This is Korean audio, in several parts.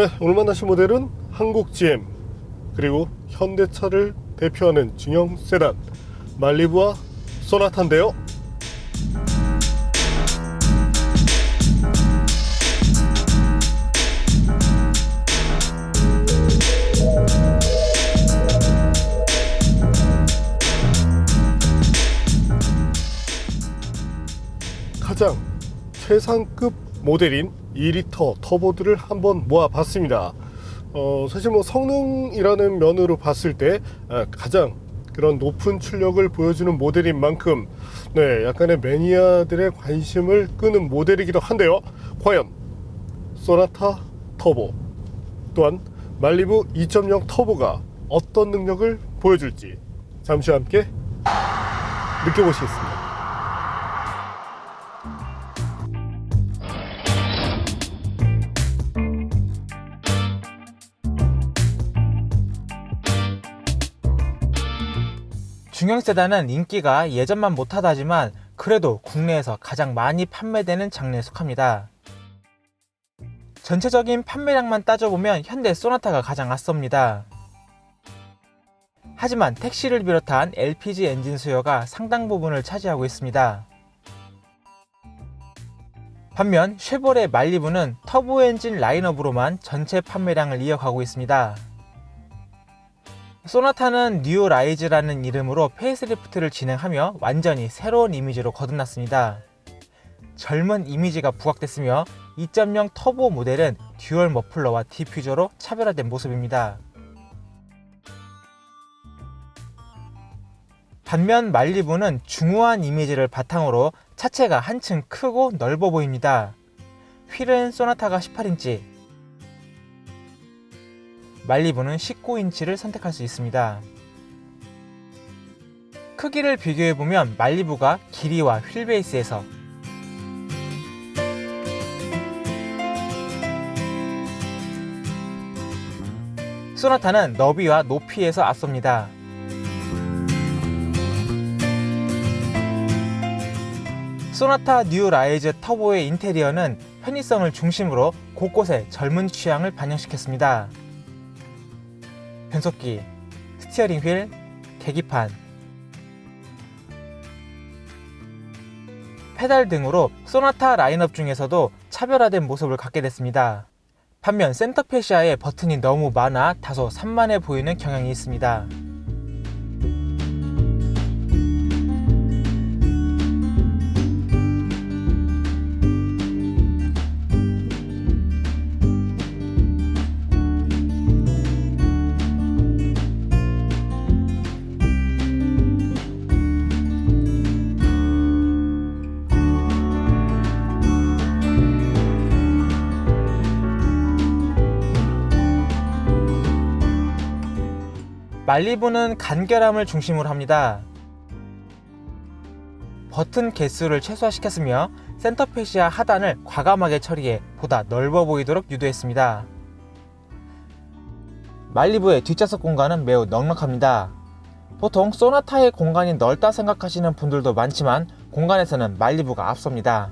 네, 오늘 만나신 모델은 한국 GM 그리고 현대차를 대표하는 중형 세단 말리부와 소나타인데요. 가장 최상급 모델인 2리터 터보들을 한번 모아봤습니다. 사실 뭐 성능이라는 면으로 봤을 때 가장 그런 높은 출력을 보여주는 모델인 만큼 약간의 매니아들의 관심을 끄는 모델이기도 한데요. 과연 소나타 터보 또한 말리부 2.0 터보가 어떤 능력을 보여줄지 잠시 함께 느껴보시겠습니다. 중형 세단은 인기가 예전만 못하다지만 그래도 국내에서 가장 많이 판매되는 장르에 속합니다. 전체적인 판매량만 따져보면 현대 소나타가 가장 앞섭니다. 하지만 택시를 비롯한 LPG 엔진 수요가 상당 부분을 차지하고 있습니다. 반면 쉐보레 말리부는 터보 엔진 라인업으로만 전체 판매량을 이어가고 있습니다. 소나타는 뉴 라이즈라는 이름으로 페이스리프트를 진행하며 완전히 새로운 이미지로 거듭났습니다. 젊은 이미지가 부각됐으며 2.0 터보 모델은 듀얼 머플러와 디퓨저로 차별화된 모습입니다. 반면 말리부는 중후한 이미지를 바탕으로 차체가 한층 크고 넓어 보입니다. 휠은 소나타가 18인치, 말리부는 19인치를 선택할 수 있습니다. 크기를 비교해보면 말리부가 길이와 휠베이스에서, 소나타는 너비와 높이에서 앞섭니다. 소나타 뉴 라이즈 터보의 인테리어는 편의성을 중심으로 곳곳에 젊은 취향을 반영시켰습니다. 변속기, 스티어링 휠, 계기판, 페달 등으로 소나타 라인업 중에서도 차별화된 모습을 갖게 됐습니다. 반면 센터페시아에 버튼이 너무 많아 다소 산만해 보이는 경향이 있습니다. 말리부는 간결함을 중심으로 합니다. 버튼 개수를 최소화시켰으며 센터페시아 하단을 과감하게 처리해 보다 넓어 보이도록 유도했습니다. 말리부의 뒷좌석 공간은 매우 넉넉합니다. 보통 소나타의 공간이 넓다 생각하시는 분들도 많지만 공간에서는 말리부가 앞섭니다.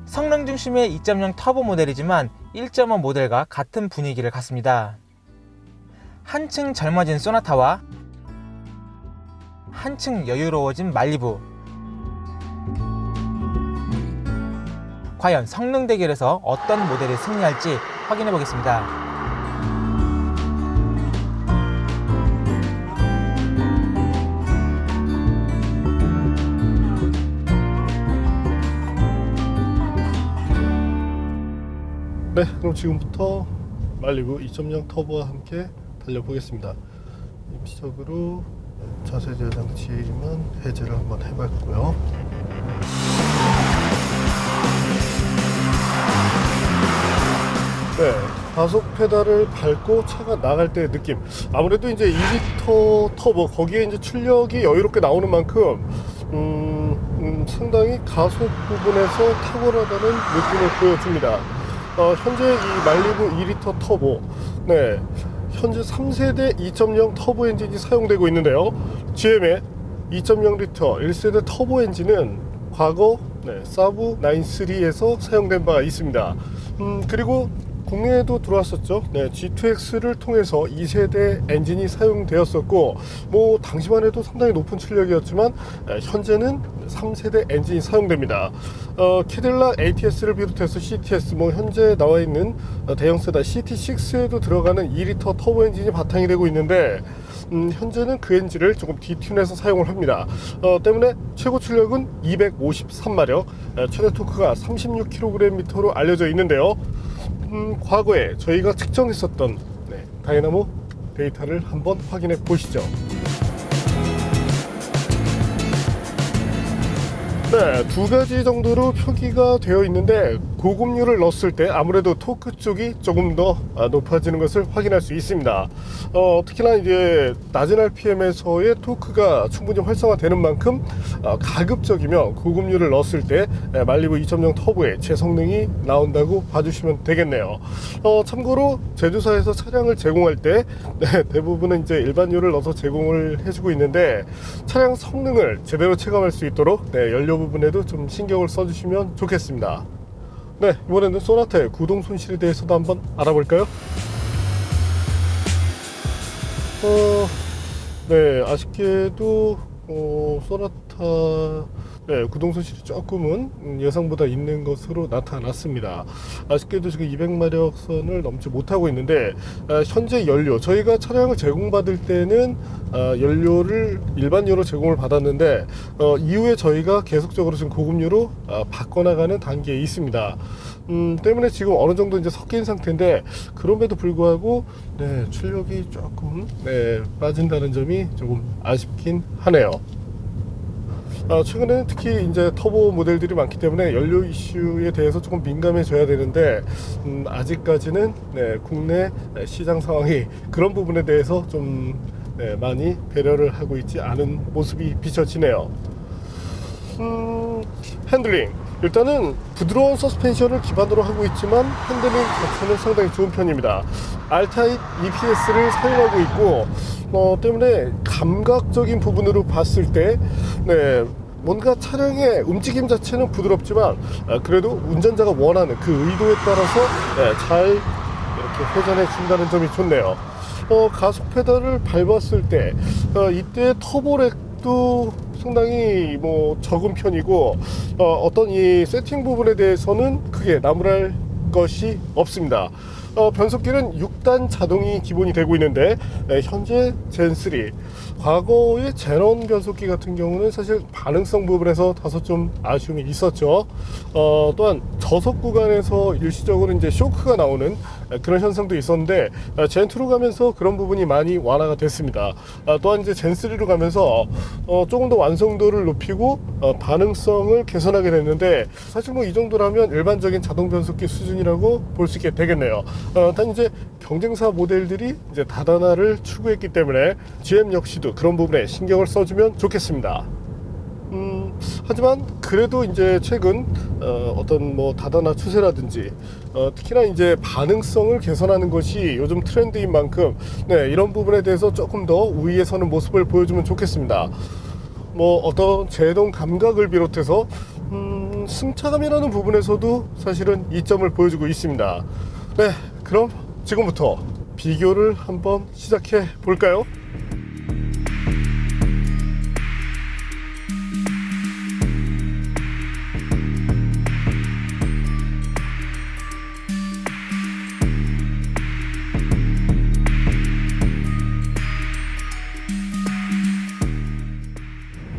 성능 중심의 2.0 터보 모델이지만 1.5 모델과 같은 분위기를 갖습니다. 한층 젊어진 소나타와 한층 여유로워진 말리부. 과연 성능 대결에서 어떤 모델이 승리할지 확인해 보겠습니다. 네, 그럼 지금부터 말리부 2.0 터보와 함께 달려보겠습니다. 임시적으로 자세제 장치만 해제를 한번 해봤고요. 네, 가속 페달을 밟고 차가 나갈 때의 느낌. 아무래도 이제 2리터 터보 거기에 이제 출력이 여유롭게 나오는 만큼 상당히 가속 부분에서 탁월하다는 느낌을 보여줍니다. 현재 이 말리부 2리터 터보, 현재 3세대 2.0 터보 엔진이 사용되고 있는데요. GM의 2.0리터 1세대 터보 엔진은 과거 사브 93에서 사용된 바가 있습니다. 그리고 국내에도 들어왔었죠. G2X를 통해서 2세대 엔진이 사용되었었고, 뭐 당시만 해도 상당히 높은 출력이었지만 현재는 3세대 엔진이 사용됩니다. 캐딜락 ATS를 비롯해서 CTS, 뭐 현재 나와 있는 대형 세단 CT6에도 들어가는 2리터 터보 엔진이 바탕이 되고 있는데, 현재는 그 엔진을 조금 디튠해서 사용을 합니다. 때문에 최고 출력은 253마력, 최대 토크가 36kgm로 알려져 있는데요. 과거에 저희가 측정했었던 다이나모 데이터를 한번 확인해 보시죠. 네, 두 가지 정도로 표기가 되어 있는데, 고급류를 넣었을 때 아무래도 토크 쪽이 조금 더 높아지는 것을 확인할 수 있습니다. 특히나 이제 낮은 RPM에서의 토크가 충분히 활성화되는 만큼 가급적이면 고급류를 넣었을 때 말리부 2.0 터보의 제 성능이 나온다고 봐주시면 되겠네요. 참고로 제조사에서 차량을 제공할 때 대부분은 이제 일반유를 넣어서 제공을 해주고 있는데, 차량 성능을 제대로 체감할 수 있도록 연료 부분에도 좀 신경을 써주시면 좋겠습니다. 네, 이번에는 소나타의 구동 손실에 대해서도 한번 알아볼까요? 네, 아쉽게도 소나타 구동 손실이 조금은 예상보다 있는 것으로 나타났습니다. 아쉽게도 지금 200마력 선을 넘지 못하고 있는데, 현재 연료, 저희가 차량을 제공받을 때는 연료를 일반유로 제공을 받았는데, 이후에 저희가 계속적으로 지금 고급유로 바꿔나가는 단계에 있습니다. 때문에 지금 어느 정도 이제 섞인 상태인데, 그럼에도 불구하고 출력이 조금 빠진다는 점이 조금 아쉽긴 하네요. 최근에는 특히 이제 터보 모델들이 많기 때문에 연료 이슈에 대해서 조금 민감해져야 되는데, 아직까지는 국내 시장 상황이 그런 부분에 대해서 좀 많이 배려를 하고 있지 않은 모습이 비춰지네요. 핸들링, 일단은 부드러운 서스펜션을 기반으로 하고 있지만 핸들링 자체는 상당히 좋은 편입니다. R타입 EPS를 사용하고 있고, 때문에 감각적인 부분으로 봤을 때 뭔가 차량의 움직임 자체는 부드럽지만 그래도 운전자가 원하는 그 의도에 따라서 잘 이렇게 회전해 준다는 점이 좋네요. 가속 페달을 밟았을 때 이때 터보렉도 상당히 뭐 적은 편이고, 어떤 이 세팅 부분에 대해서는 크게 나무랄 것이 없습니다. 변속기는 6단 자동이 기본이 되고 있는데, 현재 젠3, 과거의 제넌 변속기 같은 경우는 사실 반응성 부분에서 다소 좀 아쉬움이 있었죠. 또한 저속 구간에서 일시적으로 이제 쇼크가 나오는 그런 현상도 있었는데, 젠2로 가면서 그런 부분이 많이 완화가 됐습니다. 또한 이제 젠3로 가면서 조금 더 완성도를 높이고 반응성을 개선하게 됐는데, 사실 뭐 이 정도라면 일반적인 자동 변속기 수준이라고 볼 수 있게 되겠네요. 단 이제 경쟁사 모델들이 이제 다단화를 추구했기 때문에 GM 역시도 그런 부분에 신경을 써주면 좋겠습니다. 하지만 그래도 이제 최근 어떤 뭐 다단화 추세라든지 특히나 이제 반응성을 개선하는 것이 요즘 트렌드인 만큼 이런 부분에 대해서 조금 더 우위에 서는 모습을 보여주면 좋겠습니다. 뭐 어떤 제동 감각을 비롯해서 승차감이라는 부분에서도 사실은 이점을 보여주고 있습니다. 네, 그럼 지금부터 비교를 한번 시작해 볼까요?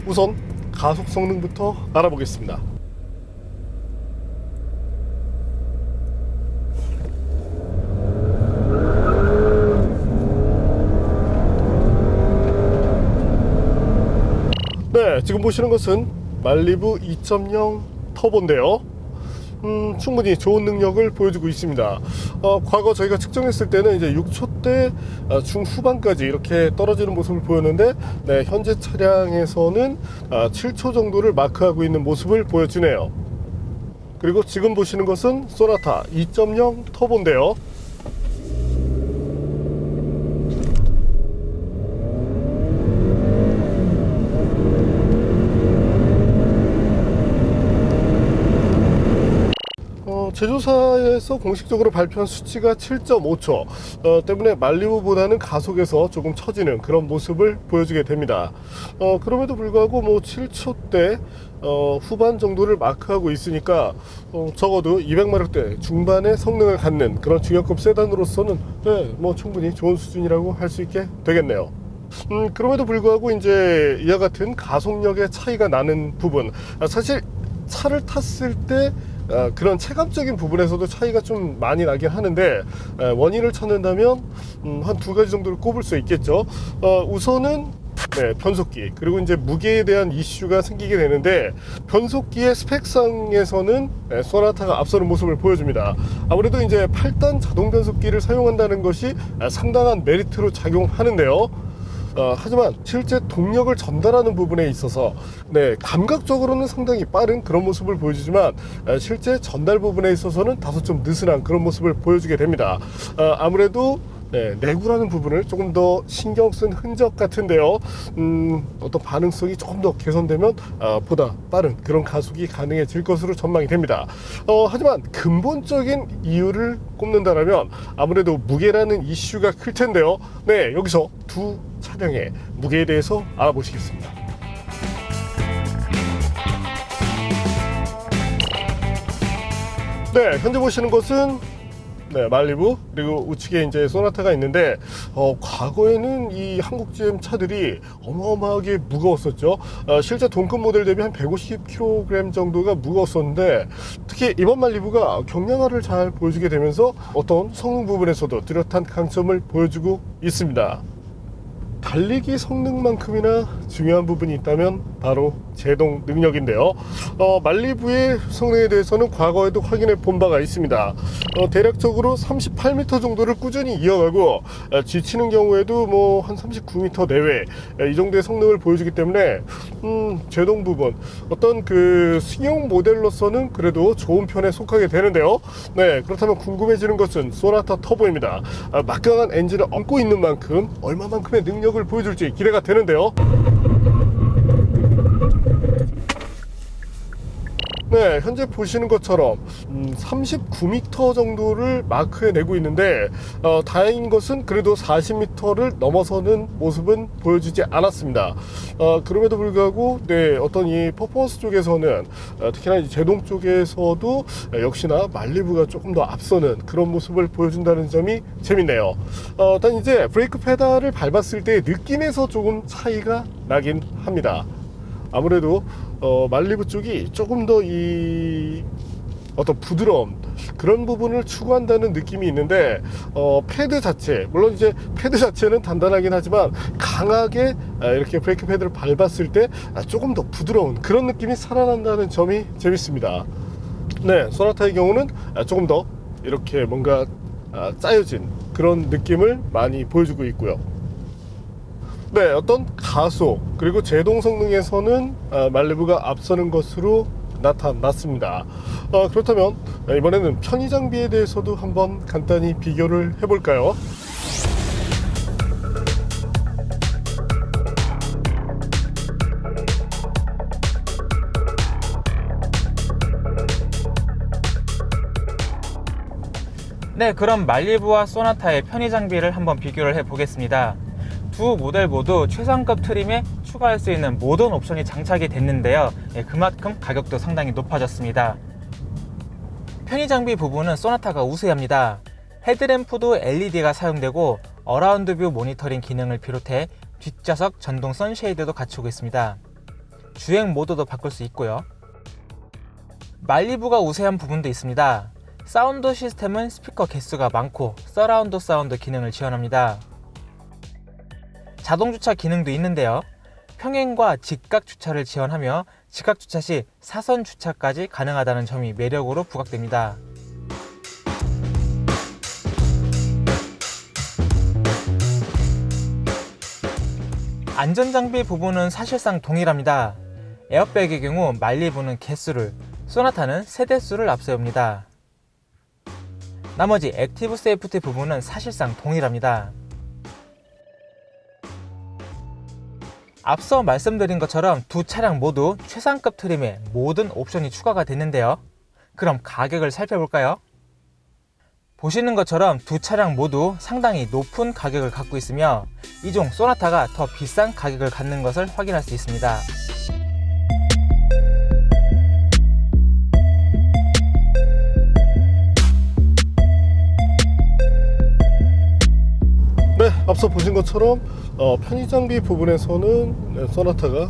우선 가속 성능부터 알아보겠습니다. 네, 지금 보시는 것은 말리부 2.0 터보인데요. 충분히 좋은 능력을 보여주고 있습니다. 과거 저희가 측정했을 때는 이제 6초대 중후반까지 이렇게 떨어지는 모습을 보였는데, 현재 차량에서는 7초 정도를 마크하고 있는 모습을 보여주네요. 그리고 지금 보시는 것은 소나타 2.0 터보인데요. 제조사에서 공식적으로 발표한 수치가 7.5초 때문에 말리부보다는 가속에서 조금 처지는 그런 모습을 보여주게 됩니다. 그럼에도 불구하고 뭐 7초대 후반 정도를 마크하고 있으니까 적어도 200마력대 중반의 성능을 갖는 그런 중형급 세단으로서는 네, 뭐 충분히 좋은 수준이라고 할 수 있게 되겠네요. 그럼에도 불구하고 이제 이와 같은 가속력의 차이가 나는 부분, 사실 차를 탔을 때 그런 체감적인 부분에서도 차이가 좀 많이 나긴 하는데 원인을 찾는다면 한 두 가지 정도를 꼽을 수 있겠죠. 우선은 네, 변속기, 그리고 이제 무게에 대한 이슈가 생기게 되는데, 변속기의 스펙상에서는 소나타가 앞서는 모습을 보여줍니다. 아무래도 이제 8단 자동 변속기를 사용한다는 것이 상당한 메리트로 작용하는데요. 하지만 실제 동력을 전달하는 부분에 있어서 감각적으로는 상당히 빠른 그런 모습을 보여주지만 실제 전달 부분에 있어서는 다소 좀 느슨한 그런 모습을 보여주게 됩니다. 아무래도 내구라는 부분을 조금 더 신경 쓴 흔적 같은데요. 어떤 반응성이 조금 더 개선되면 보다 빠른 그런 가속이 가능해질 것으로 전망이 됩니다. 하지만 근본적인 이유를 꼽는다라면 아무래도 무게라는 이슈가 클 텐데요. 여기서 두 차량의 무게에 대해서 알아보시겠습니다. 현재 보시는 것은 말리부, 그리고 우측에 이제 소나타가 있는데 과거에는 이 한국 GM 차들이 어마어마하게 무거웠었죠. 실제 동급 모델 대비 한 150kg 정도가 무거웠었는데, 특히 이번 말리부가 경량화를 잘 보여주게 되면서 어떤 성능 부분에서도 뚜렷한 강점을 보여주고 있습니다. 달리기 성능만큼이나 중요한 부분이 있다면 바로 제동 능력인데요. 말리부의 성능에 대해서는 과거에도 확인해 본 바가 있습니다. 대략적으로 38m 정도를 꾸준히 이어가고 지치는 경우에도 뭐 한 39m 내외 이 정도의 성능을 보여주기 때문에 제동 부분, 어떤 그 승용 모델로서는 그래도 좋은 편에 속하게 되는데요. 그렇다면 궁금해지는 것은 소나타 터보입니다. 막강한 엔진을 얹고 있는 만큼 얼마만큼의 능력을 보여줄지 기대가 되는데요. 현재 보시는 것처럼 39m 정도를 마크해 내고 있는데 다행인 것은 그래도 40m를 넘어서는 모습은 보여주지 않았습니다. 그럼에도 불구하고 어떤 이 퍼포먼스 쪽에서는 특히나 이 제동 쪽에서도 역시나 말리부가 조금 더 앞서는 그런 모습을 보여준다는 점이 재밌네요. 단 이제 브레이크 페달을 밟았을 때 느낌에서 조금 차이가 나긴 합니다. 아무래도 말리부 쪽이 조금 더 이 어떤 부드러움, 그런 부분을 추구한다는 느낌이 있는데 패드 자체, 물론 이제 패드 자체는 단단하긴 하지만 강하게 이렇게 브레이크 패드를 밟았을 때 조금 더 부드러운 그런 느낌이 살아난다는 점이 재밌습니다. 소나타의 경우는 조금 더 이렇게 뭔가 짜여진 그런 느낌을 많이 보여주고 있고요. 어떤 가속 그리고 제동 성능에서는 말리부가 앞서는 것으로 나타났습니다. 그렇다면 이번에는 편의 장비에 대해서도 한번 간단히 비교를 해볼까요? 그럼 말리부와 소나타의 편의 장비를 한번 비교를 해 보겠습니다. 두 모델 모두 최상급 트림에 추가할 수 있는 모든 옵션이 장착이 됐는데요. 그만큼 가격도 상당히 높아졌습니다. 편의 장비 부분은 소나타가 우세합니다. 헤드램프도 LED가 사용되고 어라운드 뷰 모니터링 기능을 비롯해 뒷좌석 전동 선쉐이드도 갖추고 있습니다. 주행 모드도 바꿀 수 있고요. 말리부가 우세한 부분도 있습니다. 사운드 시스템은 스피커 개수가 많고 서라운드 사운드 기능을 지원합니다. 자동 주차 기능도 있는데요. 평행과 직각 주차를 지원하며 직각 주차 시 사선 주차까지 가능하다는 점이 매력으로 부각됩니다. 안전장비 부분은 사실상 동일합니다. 에어백의 경우 말리부는 개수를, 소나타는 세대수를 앞세웁니다. 나머지 액티브 세이프티 부분은 사실상 동일합니다. 앞서 말씀드린 것처럼 두 차량 모두 최상급 트림에 모든 옵션이 추가가 됐는데요. 그럼 가격을 살펴볼까요? 보시는 것처럼 두 차량 모두 상당히 높은 가격을 갖고 있으며 이중 소나타가 더 비싼 가격을 갖는 것을 확인할 수 있습니다. 네, 앞서 보신 것처럼 편의장비 부분에서는 소나타가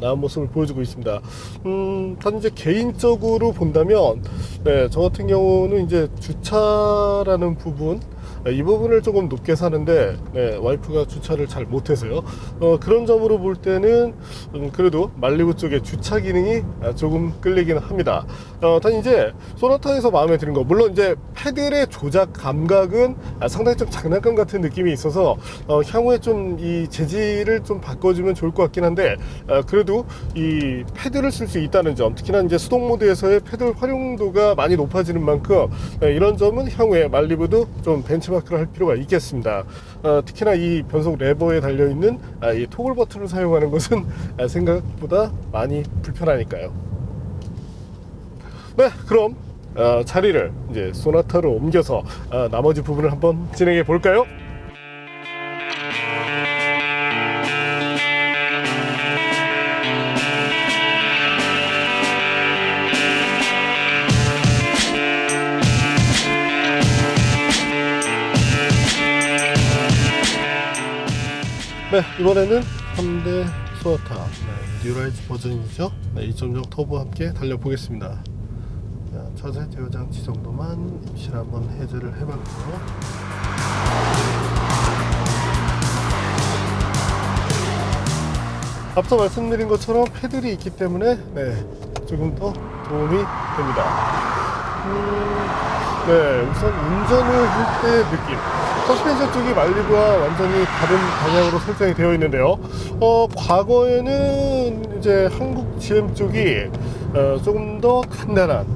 나은 모습을 보여주고 있습니다. 단 이제 개인적으로 본다면, 네, 저 같은 경우는 이제 주차라는 부분, 이 부분을 조금 높게 사는데, 네, 와이프가 주차를 잘 못해서요. 그런 점으로 볼 때는 그래도 말리부 쪽의 주차 기능이 조금 끌리긴 합니다. 단 이제 소나타에서 마음에 드는 거, 물론 이제 패들의 조작 감각은 상당히 좀 장난감 같은 느낌이 있어서 향후에 좀 이 재질을 좀 바꿔주면 좋을 것 같긴 한데, 그래도 이 패드를 쓸 수 있다는 점, 특히나 이제 수동 모드에서의 패드 활용도가 많이 높아지는 만큼 이런 점은 향후에 말리부도 좀 벤치마크를 할 필요가 있겠습니다. 특히나 이 변속 레버에 달려있는 이 토글 버튼을 사용하는 것은 생각보다 많이 불편하니까요. 네, 그럼 자리를 이제 소나타로 옮겨서 나머지 부분을 한번 진행해 볼까요? 네, 이번에는 현대 소나타 뉴라이즈 버전이죠. 2.0 터보와 함께 달려보겠습니다. 차세 제어 장치 정도만 임시로 한번 해제를 해봤고요. 앞서 말씀드린 것처럼 패들이 있기 때문에 조금 더 도움이 됩니다. 네, 우선 운전을 할 때의 느낌, 서스펜션 쪽이 말리부와 완전히 다른 방향으로 설정이 되어 있는데요. 과거에는 이제 한국 GM 쪽이 조금 더 간단한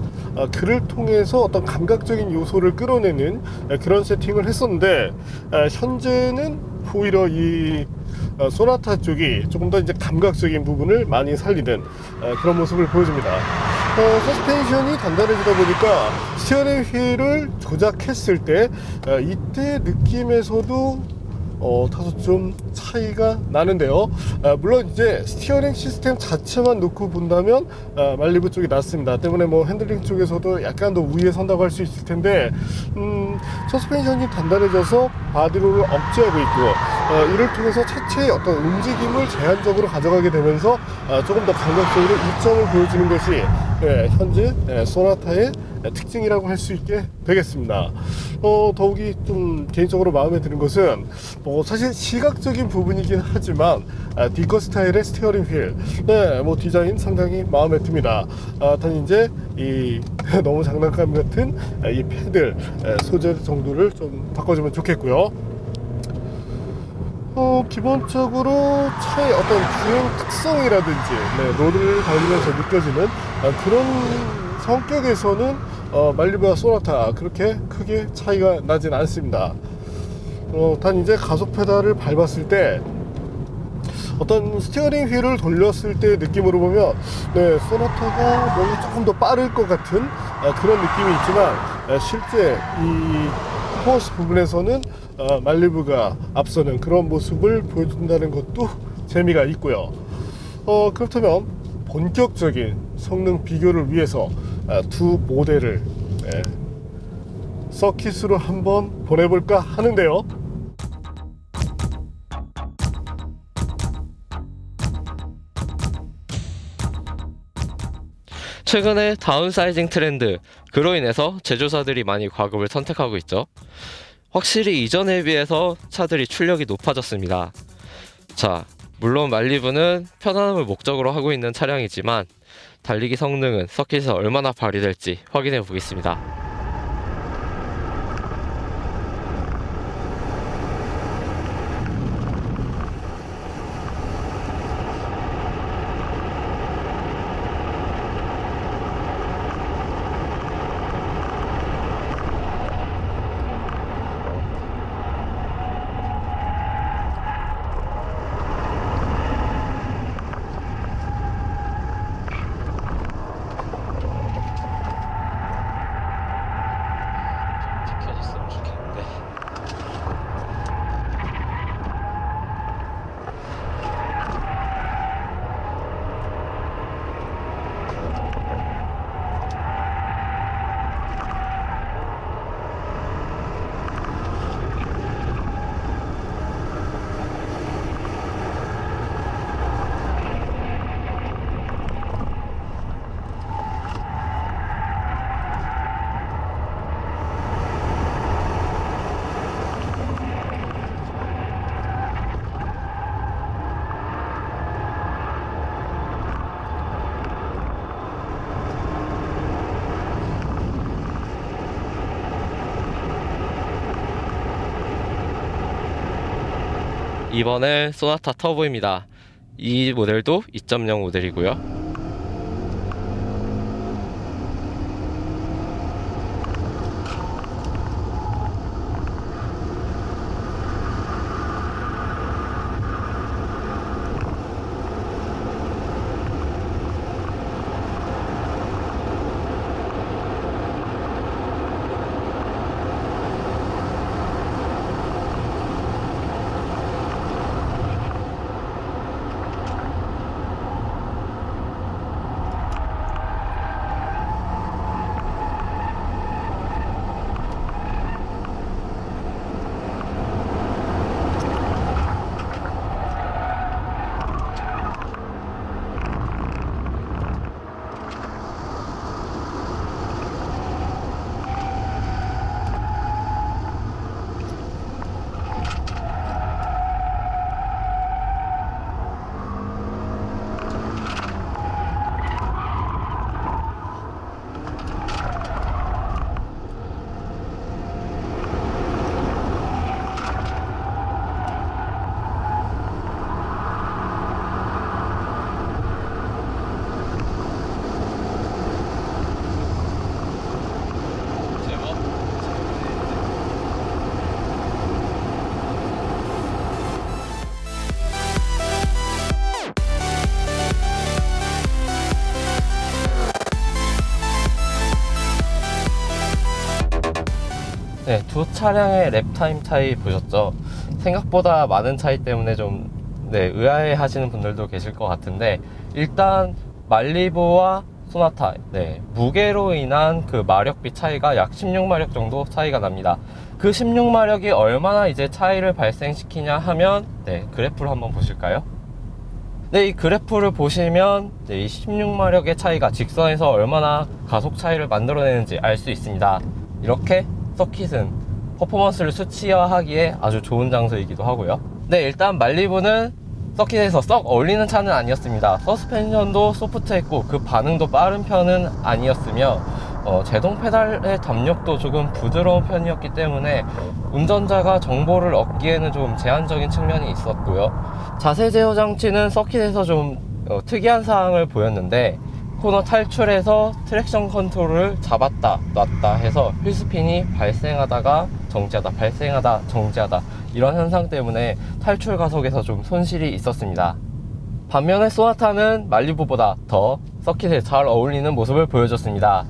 그를 통해서 어떤 감각적인 요소를 끌어내는 그런 세팅을 했었는데, 현재는 오히려 이 소나타 쪽이 조금 더 이제 감각적인 부분을 많이 살리는 그런 모습을 보여줍니다. 서스펜션이 단단해지다 보니까 스티어링 휠을 조작했을 때 이때 느낌에서도 다소 좀 차이가 나는데요. 물론 이제 스티어링 시스템 자체만 놓고 본다면 말리부 쪽이 낫습니다. 때문에 뭐 핸들링 쪽에서도 약간 더 우위에 선다고 할 수 있을 텐데, 서스펜션이 단단해져서 바디롤을 억제하고 있고, 이를 통해서 차체의 어떤 움직임을 제한적으로 가져가게 되면서 조금 더 감각적으로 이점을 보여주는 것이 현재 소나타의 특징이라고 할 수 있게 되겠습니다. 더욱이 좀 개인적으로 마음에 드는 것은 사실 시각적인 부분이긴 하지만 디커 스타일의 스티어링 휠, 뭐 디자인 상당히 마음에 듭니다. 단 이제 이 너무 장난감 같은 이 패들 소재 정도를 좀 바꿔주면 좋겠고요. 기본적으로 차의 어떤 주행 특성이라든지 로드를 달리면서 느껴지는 그런 성격에서는 말리부와 소나타 그렇게 크게 차이가 나진 않습니다. 단 이제 가속 페달을 밟았을 때 어떤 스티어링 휠을 돌렸을 때 느낌으로 보면 소나타가 뭔가 조금 더 빠를 것 같은 그런 느낌이 있지만, 실제 이 퍼포먼스 부분에서는 말리부가 앞서는 그런 모습을 보여준다는 것도 재미가 있고요. 그렇다면 본격적인 성능 비교를 위해서 두 모델을 서킷으로 한번 보내볼까 하는데요. 최근에 다운사이징 트렌드, 그로 인해서 제조사들이 많이 과급을 선택하고 있죠. 확실히 이전에 비해서 차들이 출력이 높아졌습니다. 자, 물론 말리부는 편안함을 목적으로 하고 있는 차량이지만 달리기 성능은 서킷에서 얼마나 발휘될지 확인해 보겠습니다. 이번엔 소나타 터보입니다. 이 모델도 2.0 모델이고요. 네, 두 차량의 랩타임 차이 보셨죠? 생각보다 많은 차이 때문에 좀 의아해 하시는 분들도 계실 것 같은데, 일단 말리부와 소나타, 무게로 인한 그 마력비 차이가 약 16마력 정도 차이가 납니다. 그 16마력이 얼마나 이제 차이를 발생시키냐 하면, 그래프를 한번 보실까요? 이 그래프를 보시면 이 16마력의 차이가 직선에서 얼마나 가속 차이를 만들어내는지 알 수 있습니다. 이렇게 서킷은 퍼포먼스를 수치화하기에 아주 좋은 장소이기도 하고요. 일단 말리부는 서킷에서 썩 어울리는 차는 아니었습니다. 서스펜션도 소프트했고 그 반응도 빠른 편은 아니었으며 제동 페달의 담력도 조금 부드러운 편이었기 때문에 운전자가 정보를 얻기에는 좀 제한적인 측면이 있었고요. 자세 제어 장치는 서킷에서 좀 특이한 사항을 보였는데, 코너 탈출해서 트랙션 컨트롤을 잡았다 놨다 해서 휠스핀이 발생하다가 정지하다 발생하다 정지하다 이런 현상 때문에 탈출 가속에서 좀 손실이 있었습니다. 반면에 소나타는 말리부보다 더 서킷에 잘 어울리는 모습을 보여줬습니다.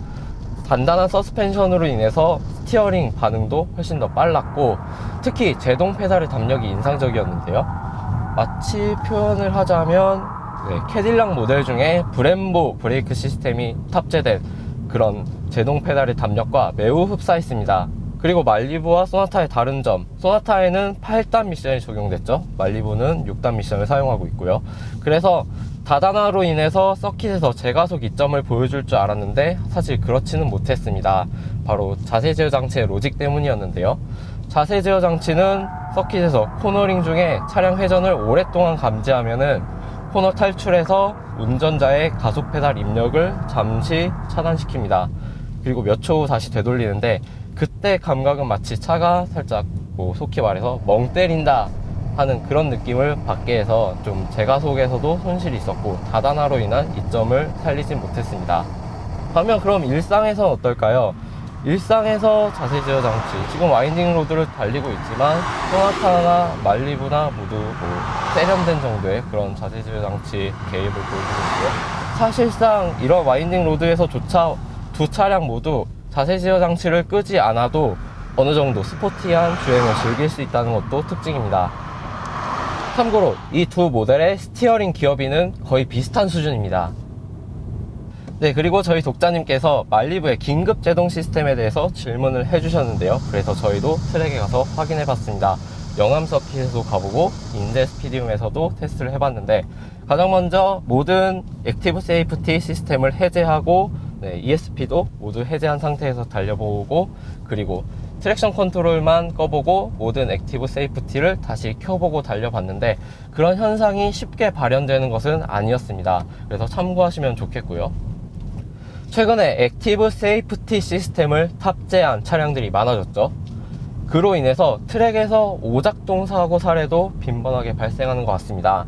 단단한 서스펜션으로 인해서 스티어링 반응도 훨씬 더 빨랐고, 특히 제동 페달의 담력이 인상적이었는데요. 마치 표현을 하자면 캐딜락 모델 중에 브렘보 브레이크 시스템이 탑재된 그런 제동 페달의 담력과 매우 흡사했습니다. 그리고 말리부와 소나타의 다른 점, 소나타에는 8단 미션이 적용됐죠. 말리부는 6단 미션을 사용하고 있고요. 그래서 다단화로 인해서 서킷에서 제가속 이점을 보여줄 줄 알았는데 사실 그렇지는 못했습니다. 바로 자세 제어 장치의 로직 때문이었는데요. 자세 제어 장치는 서킷에서 코너링 중에 차량 회전을 오랫동안 감지하면은 코너 탈출해서 운전자의 가속 페달 입력을 잠시 차단시킵니다. 그리고 몇 초 후 다시 되돌리는데, 그때 감각은 마치 차가 살짝 속히 말해서 멍 때린다 하는 그런 느낌을 받게 해서 좀 제가속에서도 손실이 있었고 다단화로 인한 이점을 살리진 못했습니다. 반면 그럼 일상에서는 어떨까요? 일상에서 자세 제어 장치, 지금 와인딩 로드를 달리고 있지만 소나타나 말리부나 모두 세련된 정도의 그런 자세 제어 장치 개입을 보여주고 있고요. 사실상 이런 와인딩 로드에서조차 두 차량 모두 자세 제어 장치를 끄지 않아도 어느 정도 스포티한 주행을 즐길 수 있다는 것도 특징입니다. 참고로 이 두 모델의 스티어링 기어비는 거의 비슷한 수준입니다. 그리고 저희 독자님께서 말리부의 긴급 제동 시스템에 대해서 질문을 해주셨는데요. 그래서 저희도 트랙에 가서 확인해 봤습니다. 영암 서킷에도 가보고 인제 스피디움에서도 테스트를 해봤는데, 가장 먼저 모든 액티브 세이프티 시스템을 해제하고 ESP도 모두 해제한 상태에서 달려보고, 그리고 트랙션 컨트롤만 꺼보고 모든 액티브 세이프티를 다시 켜보고 달려봤는데 그런 현상이 쉽게 발현되는 것은 아니었습니다. 그래서 참고하시면 좋겠고요. 최근에 액티브 세이프티 시스템을 탑재한 차량들이 많아졌죠. 그로 인해서 트랙에서 오작동 사고 사례도 빈번하게 발생하는 것 같습니다.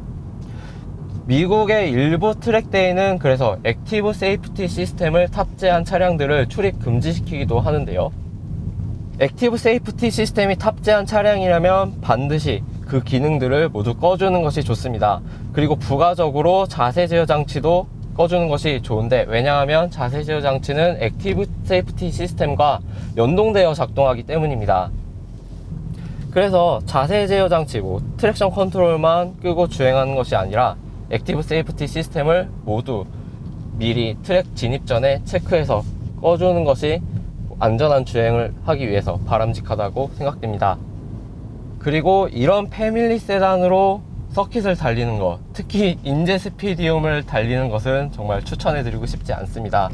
미국의 일부 트랙대회는 그래서 액티브 세이프티 시스템을 탑재한 차량들을 출입 금지시키기도 하는데요. 액티브 세이프티 시스템이 탑재한 차량이라면 반드시 그 기능들을 모두 꺼주는 것이 좋습니다. 그리고 부가적으로 자세 제어 장치도 꺼주는 것이 좋은데, 왜냐하면 자세 제어 장치는 액티브 세이프티 시스템과 연동되어 작동하기 때문입니다. 그래서 자세 제어 장치, 트랙션 컨트롤만 끄고 주행하는 것이 아니라 액티브 세이프티 시스템을 모두 미리 트랙 진입 전에 체크해서 꺼주는 것이 안전한 주행을 하기 위해서 바람직하다고 생각됩니다. 그리고 이런 패밀리 세단으로 서킷을 달리는 것, 특히 인제 스피디움을 달리는 것은 정말 추천해드리고 싶지 않습니다.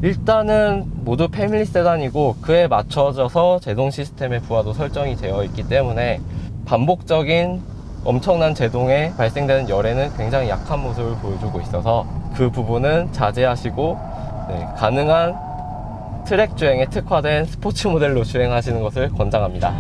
일단은 모두 패밀리 세단이고 그에 맞춰져서 제동 시스템의 부하도 설정이 되어 있기 때문에 반복적인 엄청난 제동에 발생되는 열에는 굉장히 약한 모습을 보여주고 있어서 그 부분은 자제하시고, 가능한 트랙 주행에 특화된 스포츠 모델로 주행하시는 것을 권장합니다.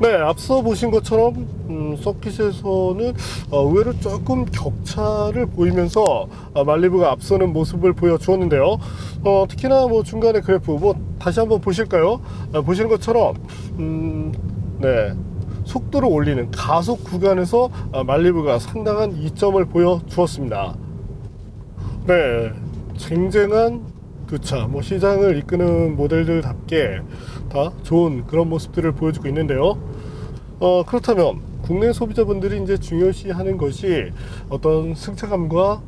네, 앞서 보신 것처럼 서킷에서는 의외로 조금 격차를 보이면서 말리부가 앞서는 모습을 보여주었는데요. 특히나 중간에 그래프 다시 한번 보실까요? 보시는 것처럼 네, 속도를 올리는 가속 구간에서 말리부가 상당한 이점을 보여주었습니다. 네, 쟁쟁한 두차, 시장을 이끄는 모델들답게 다 좋은 그런 모습들을 보여주고 있는데요. 그렇다면 국내 소비자분들이 이제 중요시하는 것이 어떤 승차감과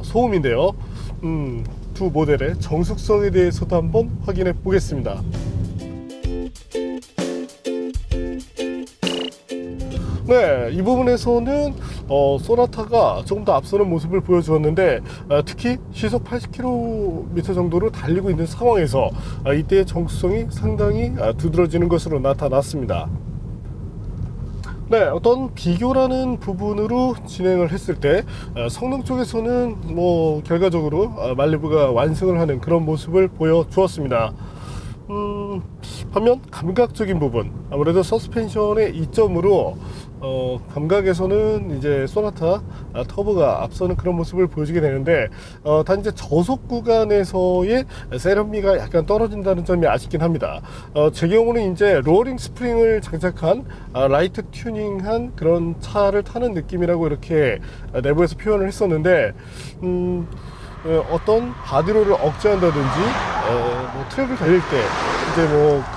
소음인데요. 두 모델의 정숙성에 대해서도 한번 확인해 보겠습니다. 네, 이 부분에서는 소나타가 조금 더 앞서는 모습을 보여주었는데, 특히 시속 80km 정도로 달리고 있는 상황에서 이때의 정숙성이 상당히 두드러지는 것으로 나타났습니다. 네, 어떤 비교라는 부분으로 진행을 했을 때 성능 쪽에서는 결과적으로 말리부가 완승을 하는 그런 모습을 보여주었습니다. 반면 감각적인 부분, 아무래도 서스펜션의 이점으로 감각에서는 이제 소나타 터보가 앞서는 그런 모습을 보여주게 되는데, 단 이제 저속 구간에서의 세련미가 약간 떨어진다는 점이 아쉽긴 합니다. 제 경우는 이제 로어링 스프링을 장착한 라이트 튜닝한 그런 차를 타는 느낌이라고 이렇게 내부에서 표현을 했었는데, 어떤 바디로를 억제한다든지 트랙을 달릴 때 이제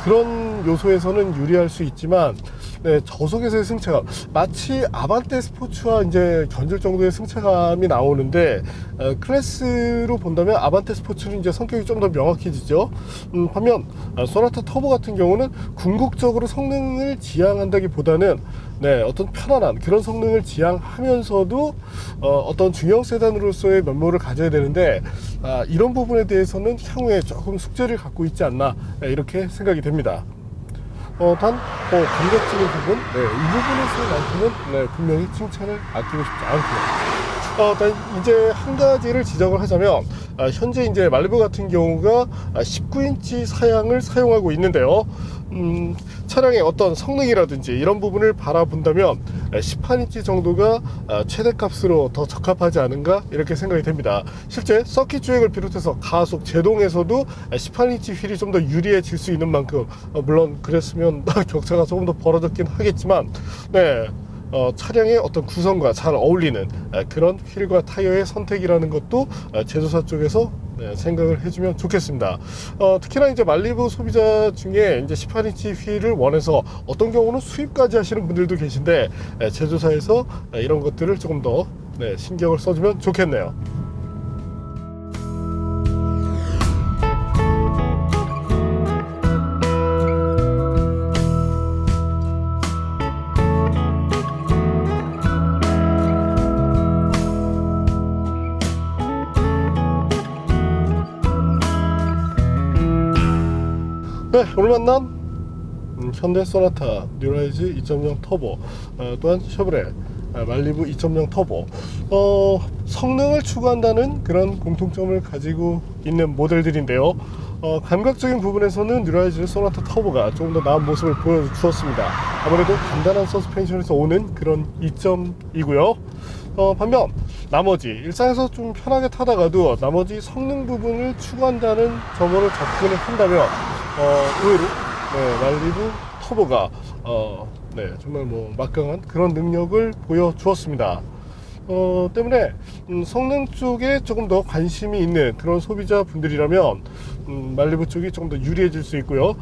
그런 요소에서는 유리할 수 있지만, 네, 저속에서의 승차감, 마치 아반떼 스포츠와 이제 견줄 정도의 승차감이 나오는데, 클래스로 본다면 아반떼 스포츠는 이제 성격이 좀 더 명확해지죠. 반면 소나타 터보 같은 경우는 궁극적으로 성능을 지향한다기보다는 어떤 편안한 그런 성능을 지향하면서도 어떤 중형 세단으로서의 면모를 가져야 되는데, 이런 부분에 대해서는 향후에 조금 숙제를 갖고 있지 않나, 이렇게 생각이 됩니다. 단 감각적인 부분, 이 부분에서만큼은 분명히 칭찬을 아끼고 싶지 않고요. 단 이제 한 가지를 지적을 하자면, 현재 이제 말리부 같은 경우가 19인치 사양을 사용하고 있는데요. 차량의 어떤 성능이라든지 이런 부분을 바라본다면 18인치 정도가 최대값으로 더 적합하지 않은가, 이렇게 생각이 됩니다. 실제 서킷 주행을 비롯해서 가속, 제동에서도 18인치 휠이 좀 더 유리해질 수 있는 만큼, 물론 그랬으면 격차가 조금 더 벌어졌긴 하겠지만, 차량의 어떤 구성과 잘 어울리는 그런 휠과 타이어의 선택이라는 것도 제조사 쪽에서 생각을 해주면 좋겠습니다. 특히나 이제 말리부 소비자 중에 이제 18인치 휠을 원해서 어떤 경우는 수입까지 하시는 분들도 계신데, 제조사에서 이런 것들을 조금 더 신경을 써주면 좋겠네요. 오늘 만난 현대 소나타 뉴라이즈 2.0 터보, 또한 쉐보레 말리부 2.0 터보, 성능을 추구한다는 그런 공통점을 가지고 있는 모델들인데요. 감각적인 부분에서는 뉴라이즈 소나타 터보가 조금 더 나은 모습을 보여주었습니다. 아무래도 간단한 서스펜션에서 오는 그런 이점이고요. 반면 나머지 일상에서 좀 편하게 타다가도 나머지 성능 부분을 추구한다는 점으로 접근을 한다면 의외로 말리부 터보가 정말 뭐 막강한 그런 능력을 보여주었습니다. 때문에 성능 쪽에 조금 더 관심이 있는 그런 소비자분들이라면 말리부 쪽이 조금 더 유리해질 수 있고요.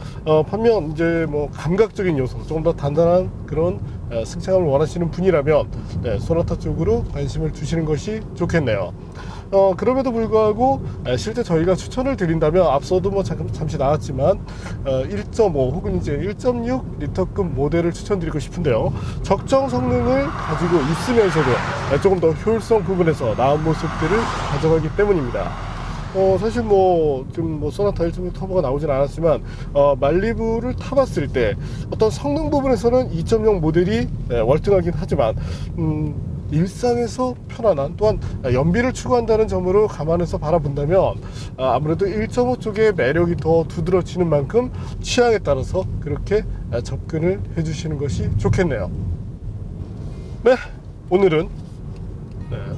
반면 이제 뭐 감각적인 요소, 조금 더 단단한 그런 승차감을 원하시는 분이라면 소나타 쪽으로 관심을 두시는 것이 좋겠네요. 그럼에도 불구하고 실제 저희가 추천을 드린다면 앞서도 뭐 잠시 나왔지만 1.5 혹은 이제 1.6 리터급 모델을 추천드리고 싶은데요. 적정 성능을 가지고 있으면서도 조금 더 효율성 부분에서 나은 모습들을 가져가기 때문입니다. 사실 지금 소나타 1.6 터보가 나오진 않았지만 말리부를 타봤을 때 어떤 성능 부분에서는 2.0 모델이 월등하긴 하지만 일상에서 편안한, 또한 연비를 추구한다는 점으로 감안해서 바라본다면 아무래도 1.5 쪽의 매력이 더 두드러지는 만큼 취향에 따라서 그렇게 접근을 해주시는 것이 좋겠네요. 네, 오늘은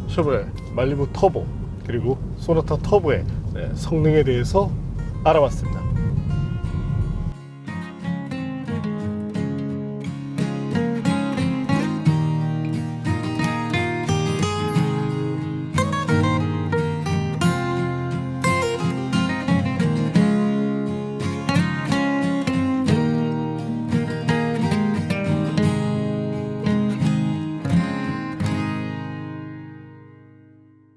쉐보레 말리부 터보 그리고 소나타 터보의 성능에 대해서 알아봤습니다.